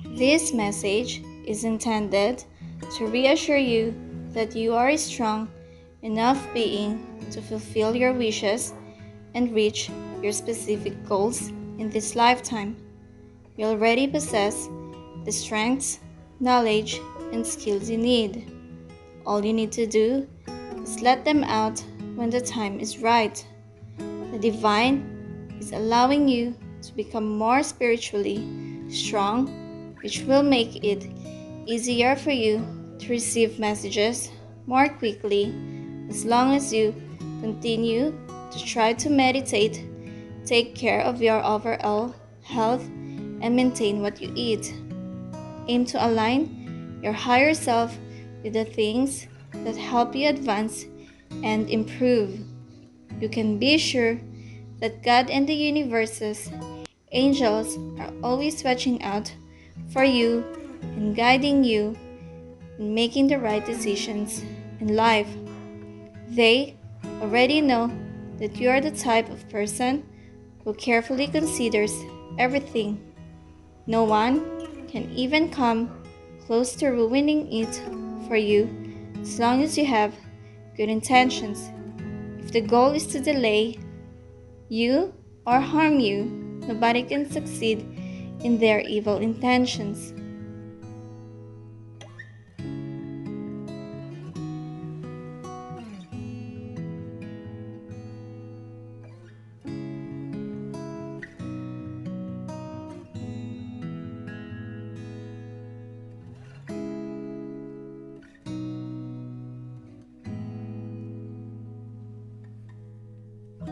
This message is intended to reassure you that you are a strong enough being to fulfill your wishes and reach your specific goals in this lifetime. You already possess the strengths, knowledge, and skills you need. All you need to do is let them out when the time is right. The divine is allowing you to become more spiritually strong, which will make it easier for you to receive messages more quickly as long as you continue to try to meditate, take care of your overall health, and maintain what you eat. Aim to align your higher self with the things that help you advance and improve. You can be sure that God and the universe's angels are always watching out for you and guiding you in making the right decisions in life. They already know that you are the type of person who carefully considers everything. No one can even come close to ruining it for you as long as you have good intentions. If the goal is to delay you or harm you, nobody can succeed in their evil intentions.